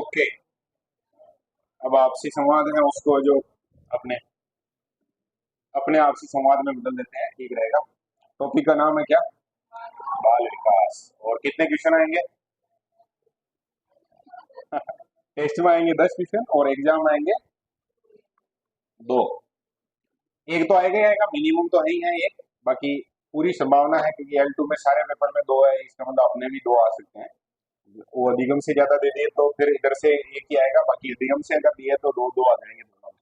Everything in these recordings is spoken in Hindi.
ओके। अब आपसी संवाद है उसको जो अपने अपने आपसी संवाद में बदल देते हैं, ठीक रहेगा। टॉपिक का नाम है क्या? बाल विकास। और कितने क्वेश्चन आएंगे? टेस्ट में आएंगे 10 क्वेश्चन और एग्जाम में आएंगे 2। एक तो आएगा ही आएगा, मिनिमम तो है ही है एक। बाकी पूरी संभावना है क्योंकि L2 में सारे पेपर में 2 है, इसका मतलब अपने भी 2 आ सकते हैं। वो अधिगम से ज्यादा दे दिए तो फिर इधर से एक ही आएगा, बाकी अधिगम से अगर दिए तो 2 2 आ जाएंगे दोनों में।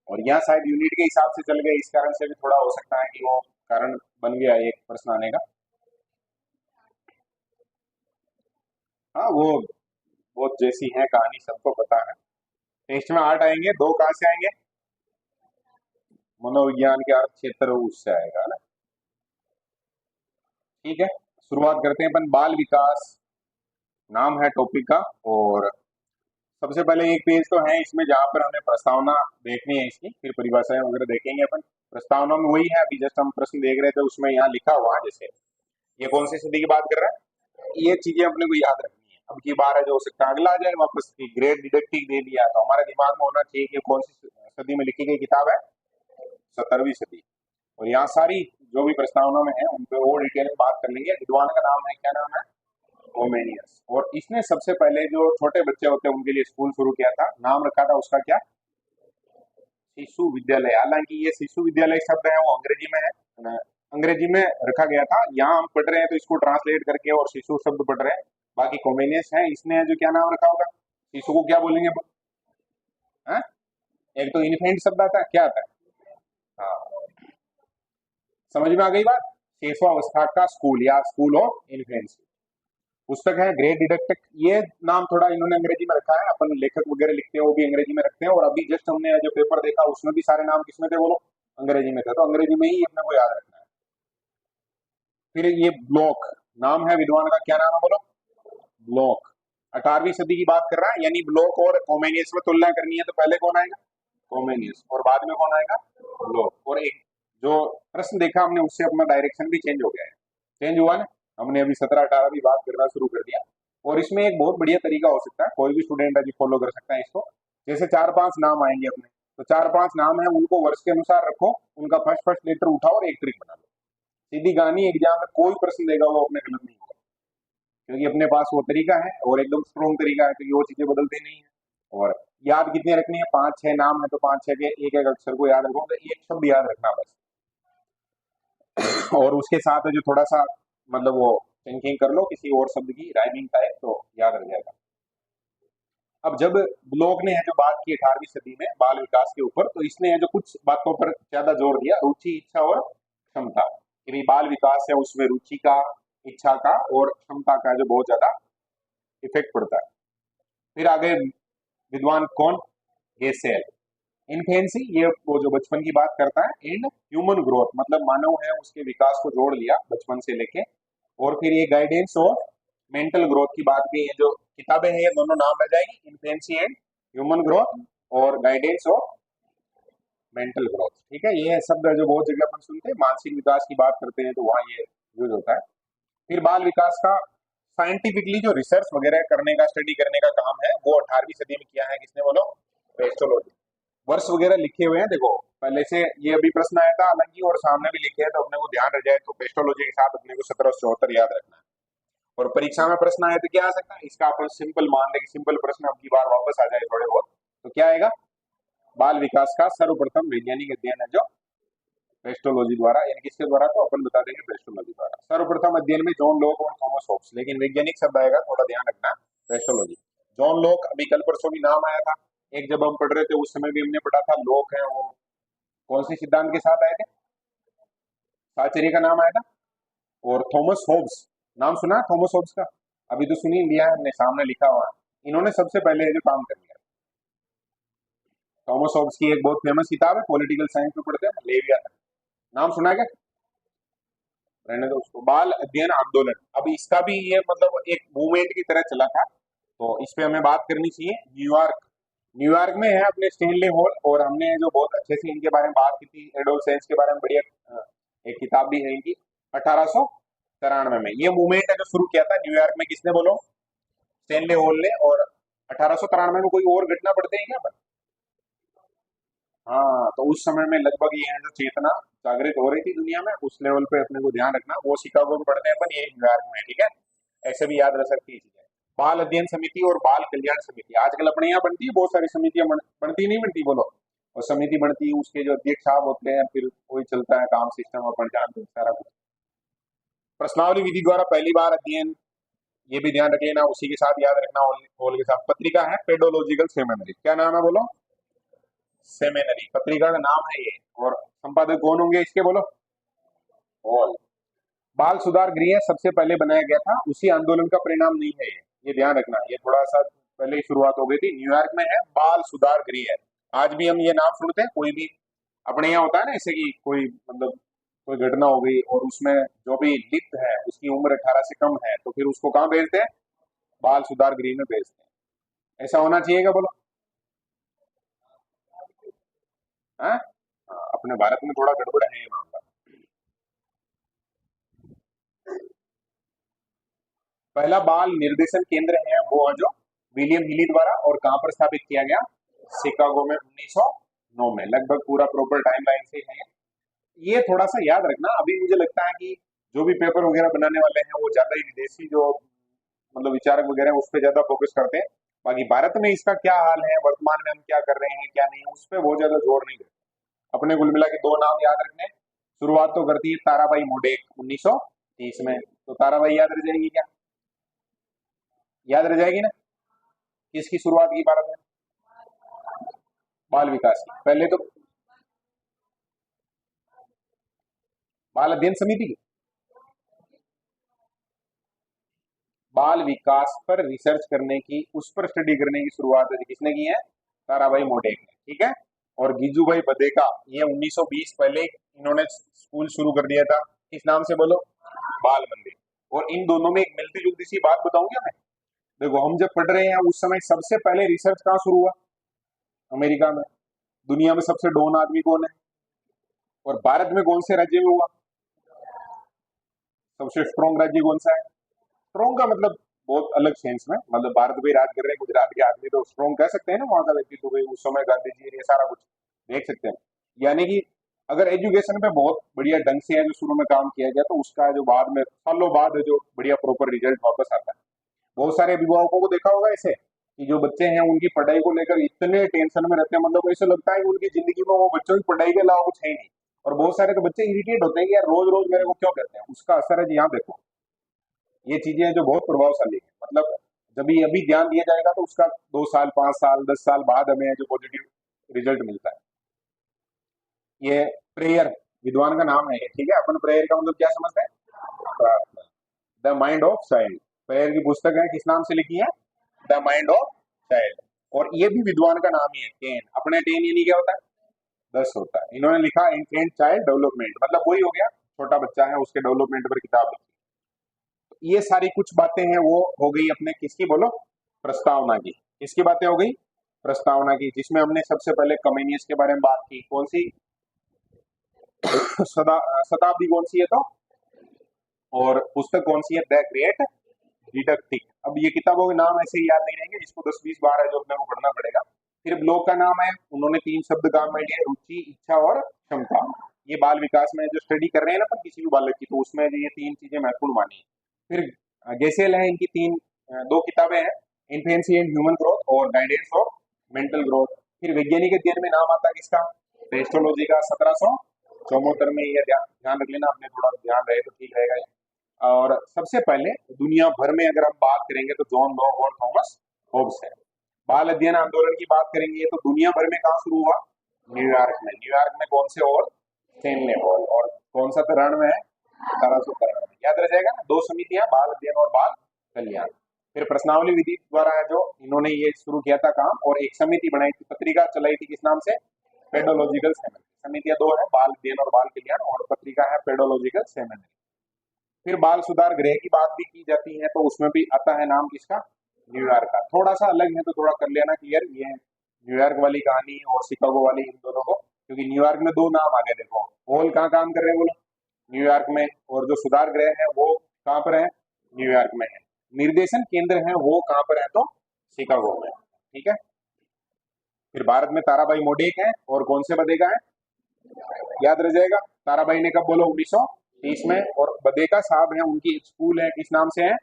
और यहाँ शायद यूनिट के हिसाब से चल गए, इस कारण से भी थोड़ा हो सकता है कि वो कारण बन गया एक प्रश्न आने का। हाँ, वो जैसी है कहानी सबको पता है। टेस्ट में 8 आएंगे, 2 कहाँ से आएंगे? मनोविज्ञान के अर्थ क्षेत्र उससे आएगा ना। ठीक है, शुरुआत करते हैं अपन। बाल विकास नाम है टॉपिक का। और सबसे पहले एक पेज तो है इसमें जहां पर हमें प्रस्तावना देखनी है इसकी, फिर परिभाषाएं वगैरह देखेंगे अपन। प्रस्तावना में वही है, अभी जस्ट हम प्रश्न देख रहे थे उसमें यहाँ लिखा हुआ है, जैसे ये कौन सी सदी की बात कर रहा है, ये चीजें अपने को याद रखनी है। अब की बार है जो हो सकता है अगला आ जाए वापस की ग्रेट डिडक्टिव दे दिया, तो हमारे दिमाग में होना चाहिए कि कौन सी सदी में लिखी गई किताब है, 17वीं सदी। और यहाँ सारी जो भी प्रस्तावना में है उन पे और डिटेल में बात कर लेंगे। विद्वान का नाम है, क्या नाम है? कोमेनियस। और इसने सबसे पहले जो छोटे बच्चे होते हैं उनके लिए स्कूल शुरू किया था, नाम रखा था उसका क्या? शिशु विद्यालय। हालांकि ये शिशु विद्यालय शब्द है वो अंग्रेजी में है, अंग्रेजी में रखा गया था। यहाँ हम पढ़ रहे हैं तो इसको ट्रांसलेट करके और शिशु शब्द पढ़ रहे हैं। बाकी कोमेनियस है, इसने जो क्या नाम रखा होगा, शिशु को क्या बोलेंगे अपन? हाँ? एक तो इन्फेंट शब्द आता है, क्या आता है? हाँ, समझ में आ गई बात। शिशुअवस्था का स्कूल या स्कूल ऑफ इन्फेंसी। पुस्तक है ग्रेट डिडक्टिक। ये नाम थोड़ा इन्होंने अंग्रेजी में रखा है, अपन लेखक वगैरह लिखते हैं वो भी अंग्रेजी में रखते हैं। और अभी जस्ट हमने जो पेपर देखा उसमें भी सारे नाम किसमें थे बोलो? अंग्रेजी में थे, तो अंग्रेजी में ही अपने को याद रखना है। फिर ये ब्लॉक नाम है विद्वान का, क्या नाम है बोलो? ब्लॉक। 18वीं सदी की बात कर रहा है, यानी ब्लॉक और कोमेनियस में तुलना करनी है तो पहले कौन आएगा? कोमेनियस। और बाद में कौन आएगा? ब्लॉक। और एक जो प्रश्न देखा हमने उससे अपना डायरेक्शन भी चेंज हो गया है। चेंज हुआ ना, हमने अभी 17 18 भी बात करना शुरू कर दिया। और इसमें एक बहुत बढ़िया तरीका हो सकता है, कोई भी स्टूडेंट अभी फॉलो कर सकता है इसको। जैसे 4 5 नाम आएंगे अपने, तो 4 5 नाम है उनको वर्ष के अनुसार रखो, उनका फर्स्ट फर्स्ट लेटर उठाओ और एक ट्रिक बना लो। सीधी गानी एग्जाम में कोई प्रश्न देगा वो अपने गलत नहीं होगा, क्योंकि अपने पास वो तरीका है और एकदम स्ट्रॉन्ग तरीका है, क्योंकि वो चीजें बदलती नहीं है। और याद कितने रखनी है? 5 6 नाम है तो 5 6 के एक एक अक्षर को याद रखो, तो एक शब्द याद रखना बस। और उसके साथ जो थोड़ा सा मतलब वो थिंकिंग कर लो किसी और शब्द की राइमिंग टाइप, तो याद रह जाएगा। अब जब ब्लॉक ने है जो बात की 18वीं सदी में बाल विकास के ऊपर, तो इसने है जो कुछ बातों पर ज्यादा जोर दिया, रुचि, इच्छा और क्षमता। कि भाई बाल विकास है उसमें रुचि का, इच्छा का और क्षमता का जो बहुत ज्यादा इफेक्ट पड़ता है। फिर आगे विद्वान कौन? गेसेल। इन्फेंसी ये वो जो बचपन की बात करता है। एंड ह्यूमन ग्रोथ मतलब मानव है उसके विकास को जोड़ लिया बचपन से लेके। और फिर ये गाइडेंस ऑफ मेंटल ग्रोथ की बात भी है, जो किताबें हैं ये दोनों नाम रह जाएगी, इन्फेंसी एंड ह्यूमन ग्रोथ और गाइडेंस ऑफ मेंटल ग्रोथ। ठीक है, ये शब्द है जो बहुत जगह अपन सुनते हैं, मानसिक विकास की बात करते हैं तो वहां ये यूज होता है। फिर बाल विकास का साइंटिफिकली जो रिसर्च वगैरह करने का, स्टडी करने का काम है वो 18वीं सदी में किया है किसने बोलो? पेस्टोलॉजी। वर्ष वगैरह लिखे हुए हैं देखो पहले से, ये अभी प्रश्न आया था हालांकि और सामने भी लिखे हैं तो अपने को ध्यान रह जाए, तो पेस्टोलॉजी के साथ अपने को 1774 याद रखना है। और परीक्षा में प्रश्न आए तो क्या आ सकता है इसका, अपन सिंपल मान ले कि सिंपल प्रश्न अब की बार वापस आ जाए थोड़े बहुत, तो क्या आएगा? बाल विकास का सर्वप्रथम वैज्ञानिक अध्ययन है जो पेस्टोलॉजी द्वारा, यानी किसके द्वारा, तो अपन बता देंगे पेस्टोलॉजी द्वारा। सर्वप्रथम अध्ययन में जॉन लॉक और थॉमस हॉब्स, लेकिन वैज्ञानिक शब्द आएगा थोड़ा ध्यान रखना, पेस्टोलॉजी। जॉन लॉक अभी कल परसों भी नाम आया था, एक जब हम पढ़ रहे थे उस समय भी हमने पढ़ा था। लॉक है वो कौन सी सिद्धांत के साथ आए थे? साहचर्य का नाम आया था। और थॉमस होब्स, नाम सुना है थॉमस होब्स का? अभी तो सुनी लिया है हमने, सामने लिखा हुआ है। इन्होंने सबसे पहले जो काम कर लिया। थॉमस होब्स की एक बहुत फेमस किताब है, पॉलिटिकल साइंस में पढ़ते हैं, लेविया। नाम सुना है क्या? रहने दो उसको। बाल अध्ययन आंदोलन, अब इसका भी ये मतलब एक मूवमेंट की तरह चला था, तो इस पे हमें बात करनी चाहिए। न्यूयॉर्क, न्यूयॉर्क में है अपने स्टेनले हॉल, और हमने जो बहुत अच्छे से इनके बारे में बात की थी, एडोलसेंस के बारे में बढ़िया एक किताब भी है इनकी। 1893 में ये मूवमेंट है जो शुरू किया था न्यूयॉर्क में, किसने बोलो? स्टेनले हॉल ने। और 1893 में कोई और घटना पढ़ते हैं क्या अपन? हाँ, तो उस समय में लगभग ये है जो चेतना जागृत हो रही थी दुनिया में, उस लेवल पे अपने को ध्यान रखना, वो शिकागो में पढ़ते हैं अपन, ये न्यूयॉर्क में है, ठीक है। ऐसे भी याद रख सकती है चीजें। बाल अध्ययन समिति और बाल कल्याण समिति आजकल अपने यहाँ बनती है, बहुत सारी समितियां बनती नहीं बनती बोलो। और समिति बनती है, उसके जो अध्यक्ष साहब होते हैं, फिर वही चलता है काम सिस्टम, अपन जानते हैं सारा कुछ। प्रश्नावली विधि द्वारा पहली बार अध्ययन, ये भी ध्यान रख लेना, उसी के साथ याद रखना, होल के साथ। पत्रिका है पेडोलॉजिकल सेमिनरी, क्या नाम है बोलो? सेमिनरी पत्रिका का नाम है ये। और संपादक कौन होंगे इसके बोलो? हॉल। बाल सुधार गृह सबसे पहले बनाया गया था, उसी आंदोलन का परिणाम नहीं है ये ध्यान रखना, ये थोड़ा सा पहले ही शुरुआत हो गई थी। न्यूयॉर्क में है बाल सुधार गृह। आज भी हम ये नाम सुनते हैं, कोई भी अपने यहाँ होता है ना, जैसे कि कोई मतलब कोई घटना हो गई और उसमें जो भी लिप्त है उसकी उम्र 18 से कम है, तो फिर उसको कहाँ भेजते हैं? बाल सुधार गृह में भेजते हैं। ऐसा होना चाहिए क्या बोलो? हाँ? अपने भारत में थोड़ा गड़बड़ है ये मामला। पहला बाल निर्देशन केंद्र है वो है जो विलियम हिली द्वारा, और कहां पर स्थापित किया गया? शिकागो में 1909 में। लगभग पूरा प्रॉपर टाइमलाइन से है। ये थोड़ा सा याद रखना, अभी मुझे लगता है कि जो भी पेपर वगैरह बनाने वाले हैं वो ज्यादा ही विदेशी जो मतलब विचारक वगैरह हैं, उस पर ज्यादा फोकस करते हैं। बाकी भारत में इसका क्या हाल है, वर्तमान में हम क्या कर रहे हैं क्या नहीं, उस पर बहुत ज्यादा जोर नहीं देते। अपने कुल मिला के दो नाम याद रखने। शुरुआत तो करती है ताराबाई मोडेक 1930 में, तो ताराबाई याद रह जाएगी क्या? याद रह जाएगी ना? किसकी शुरुआत की भारत में? बाल विकास की। पहले तो बाल अध्ययन समिति की, बाल विकास पर रिसर्च करने की, उस पर स्टडी करने की शुरुआत किसने की है? ताराबाई मोडेक ने, ठीक है। और गिजूभाई बधेका, ये 1920 पहले इन्होंने स्कूल शुरू कर दिया था, किस नाम से बोलो? बाल मंदिर। और इन दोनों में एक मिलती जुलती सी बात बताऊंगा मैं। देखो, हम जब पढ़ रहे हैं उस समय सबसे पहले रिसर्च कहाँ शुरू हुआ? अमेरिका में। दुनिया में सबसे डॉन आदमी कौन है? और भारत में कौन से राज्य में हुआ? सबसे स्ट्रॉन्ग राज्य कौन सा है? स्ट्रॉन्ग का मतलब बहुत अलग सेंस में, मतलब भारत पे राज कर रहे हैं गुजरात के आदमी, तो स्ट्रॉन्ग कह सकते हैं ना वहां का व्यक्ति, तो भाई उस समय गांधी जी ये सारा कुछ देख सकते हैं। यानी कि अगर एजुकेशन पे बहुत बढ़िया ढंग से है जो शुरू में काम किया गया, तो उसका जो बाद में सालों बाद जो बढ़िया प्रॉपर रिजल्ट वापस आता है। बहुत सारे अभिभावकों को देखा होगा ऐसे कि जो बच्चे हैं उनकी पढ़ाई को लेकर इतने टेंशन में रहते हैं, मतलब ऐसे लगता है कि उनकी जिंदगी में वो बच्चों की पढ़ाई के अलावा कुछ है ही नहीं। और बहुत सारे तो बच्चे इरिटेट होते हैं कि यार रोज रोज मेरे को क्यों करते हैं, उसका असर है जी। यहाँ देखो, ये चीजें हैं जो बहुत प्रभावशाली है, मतलब जब ये अभी ध्यान दिया जाएगा तो उसका 2 साल 5 साल 10 साल बाद हमें जो पॉजिटिव रिजल्ट मिलता है। ये प्रेयर विद्वान का नाम है ये, ठीक है। अपन प्रेयर का मतलब क्या समझते हैं? प्रार्थना। The mind of child, prayer की पुस्तक है, किस नाम से लिखी है? The mind of child. और ये भी विद्वान का नाम ही है, टेन। अपने टेन यानी क्या होता है? 10 होता है। इन्होंने लिखा इन्फेंट चाइल्ड डेवलपमेंट, मतलब वही हो गया, छोटा बच्चा है उसके डेवलपमेंट पर किताब लिखी। ये सारी कुछ बातें हैं वो हो गई अपने किसकी बोलो? प्रस्तावना की। किसकी बातें हो गई? प्रस्तावना की, जिसमें हमने सबसे पहले कम्युनिस्ट के बारे में बात की। कौन सी शताब्दी कौन सी है तो? और पुस्तक कौन सी है? The great didactic. अब ये किताबों के नाम ऐसे ही याद नहीं रहेंगे, इसको 10-20 बार है जो अपने को पढ़ना पड़ेगा। फिर ब्लॉक का नाम है, उन्होंने 3 शब्द काम में लिए, रुचि, इच्छा और क्षमता। ये बाल विकास में जो स्टडी कर रहे हैं ना पर किसी भी बालक की, तो उसमें ये 3 चीजें महत्वपूर्ण मानी है। फिर गेसेल है, इनकी 2 किताबें हैं, इन्फेंसी एंड ह्यूमन ग्रोथ और गाइडेंस ऑफ मेंटल ग्रोथ। फिर वैज्ञानिक अध्ययन में नाम आता है किसका? पेस्टोलॉजी का, 1774 में। ये ध्यान ध्यान रख लेना, अपने थोड़ा ध्यान रहे तो ठीक रहेगा ये। और सबसे पहले दुनिया भर में अगर हम बात करेंगे तो जॉन लॉक और थॉमस होब्स है। बाल अध्ययन आंदोलन की बात करेंगे तो दुनिया भर में कहाँ शुरू हुआ? न्यूयॉर्क में। न्यूयॉर्क में कौन से हॉल? Stanley hall. और कौन सा तरण में है? 1893 में। याद रह जाएगा ना, 2 समितियां, बाल अध्ययन और बाल कल्याण। फिर प्रश्नावली विधि द्वारा है जो इन्होंने ये शुरू किया था काम, और एक समिति बनाई थी, पत्रिका चलाई थी, किस नाम से? Pedological seminary. समितियां 2 है, बाल अध्ययन और बाल कल्याण, और पत्रिका है पेडोलॉजिकल सेमिनरी। फिर बाल सुधार गृह की बात भी की जाती है, तो उसमें भी आता है नाम किसका? न्यूयॉर्क का। थोड़ा सा अलग है तो थोड़ा कर लेना क्लियर, ये न्यूयॉर्क वाली कहानी और शिकागो वाली, इन दोनों को, क्योंकि न्यूयॉर्क में 2 नाम आ गए। देखो, हॉल कहाँ काम कर रहे हैं बोलो? न्यूयॉर्क में। और जो सुधार गृह है वो कहाँ पर है? न्यूयॉर्क में है। निर्देशन केंद्र है वो कहाँ पर है तो? शिकागो में। ठीक है। फिर भारत में ताराबाई मोडेक है, और कौन से बदेगा है, याद रह जाएगा। ताराबाई ने कब बोलो, 1930 में, और बदेका साहब है, उनकी स्कूल है, किस नाम से है,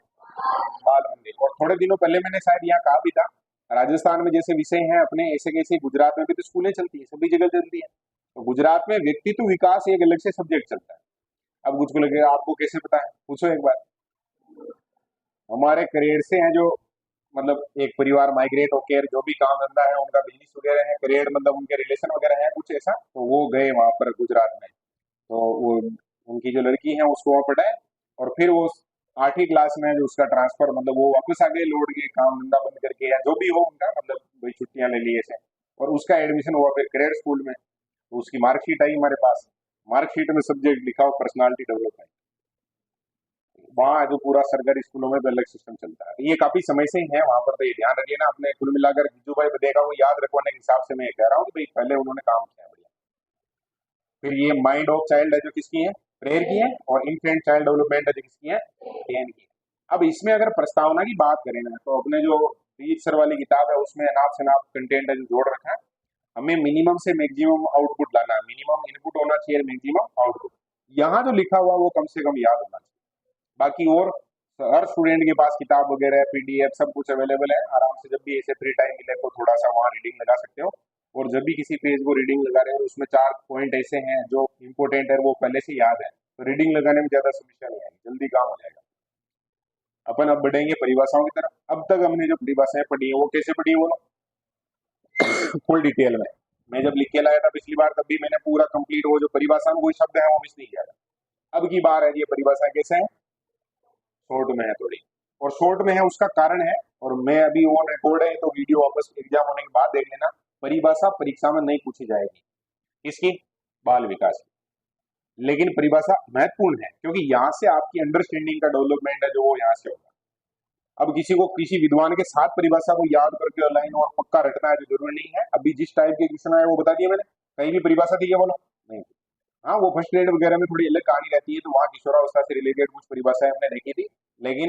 बाल मंदिर। और थोड़े दिनों पहले मैंने शायद यहाँ कहा भी था, राजस्थान में जैसे विषय हैं अपने, ऐसे कैसे गुजरात में भी तो स्कूलें चलती है, सभी जगह चलती है। तो गुजरात में व्यक्तित्व विकास एक अलग से सब्जेक्ट चलता है। अब कुछ को लगेगा आपको कैसे पता है, पूछो एक बार। हमारे करियर से हैं जो, मतलब एक परिवार माइग्रेट होकर जो भी काम धंधा है उनका, बिजनेस वगैरह है, करियर मतलब उनके रिलेशन वगैरह है कुछ ऐसा, तो वो गए वहां पर गुजरात में। तो वो उनकी जो लड़की है उसको वहाँ पढ़ाए, और फिर वो 8वीं क्लास में जो उसका ट्रांसफर, मतलब वो वापस आ गए लौट के, काम धंधा बंद करके या जो भी हो उनका, मतलब वही छुट्टियां ले ली ऐसे, और उसका एडमिशन हुआ फिर करियर स्कूल में। तो उसकी मार्कशीट आई हमारे पास, मार्कशीट में सब्जेक्ट लिखा हो पर्सनालिटी डेवलपमेंट। वहाँ जो पूरा सरकारी स्कूलों में भी अलग सिस्टम चलता है, तो ये काफी समय से ही है वहां पर, तो ये ध्यान रखिए ना अपने। कुल मिलाकर जीजू भाई बदेगा को याद रखवाने के हिसाब से मैं ये कह रहा हूँ कि भाई पहले उन्होंने काम किया बढ़िया। फिर ये माइंड ऑफ चाइल्ड है जो किसकी है, प्रेयर की है, और इन्फेंट चाइल्ड डेवलपमेंट है जो किसकी है, केन की है। अब इसमें अगर प्रस्तावना की बात करें ना, तो अपने जो रीत सर वाली किताब है उसमें अनाप शनाप कंटेंट है जो जोड़ रखा है। हमें मिनिमम से मैक्सिमम आउटपुट लाना है, मिनिमम इनपुट होना चाहिए, मैक्सिमम आउटपुट। यहाँ जो लिखा हुआ वो कम से कम याद होना चाहिए। बाकी और हर स्टूडेंट के पास किताब वगैरह, पीडीएफ सब कुछ अवेलेबल है, आराम से जब भी ऐसे फ्री टाइम मिले तो थोड़ा सा वहाँ रीडिंग लगा सकते हो। और जब भी किसी पेज को रीडिंग लगा रहे हो, उसमें 4 पॉइंट ऐसे हैं जो इंपॉर्टेंट है, वो पहले से याद है, तो रीडिंग लगाने में ज्यादा समस्या नहीं आएगी, जल्दी काम हो जाएगा। अपन अब बढ़ेंगे परिभाषाओं की तरफ। अब तक हमने जो परिभाषाएं पढ़ी है वो कैसे पढ़ी है बोलो, फुल डिटेल में। मैं जब लिख के लाया था पिछली बार, तब भी मैंने पूरा कंप्लीट, वो जो परिभाषा में कोई शब्द है वो मिस नहीं किया था। अब की बार है ये परिभाषा कैसे है, शॉर्ट में है थोड़ी, और शॉर्ट में है उसका कारण है, और मैं अभी ऑन रिकॉर्ड है, तो वीडियो वापस एग्जाम होने के बाद देख लेना। परिभाषा परीक्षा में नहीं पूछी जाएगी, इसकी, बाल विकास की। लेकिन परिभाषा महत्वपूर्ण है, क्योंकि यहाँ से आपकी अंडरस्टैंडिंग का डेवलपमेंट है जो वो यहाँ से होगा। अब किसी को किसी विद्वान के साथ परिभाषा को याद करके लाइन और पक्का रटना है जो जरूरी नहीं है। अभी जिस टाइप के क्वेश्चन आए वो बता दिया मैंने, कहीं भी परिभाषा दी है बोलो, नहीं। हाँ, वो फर्स्ट ग्रेड वगैरह में थोड़ी अलग कहानी रहती है, तो वहाँ किशोरावस्था से रिलेटेड कुछ परिभाषाएं हमने देखी थी, लेकिन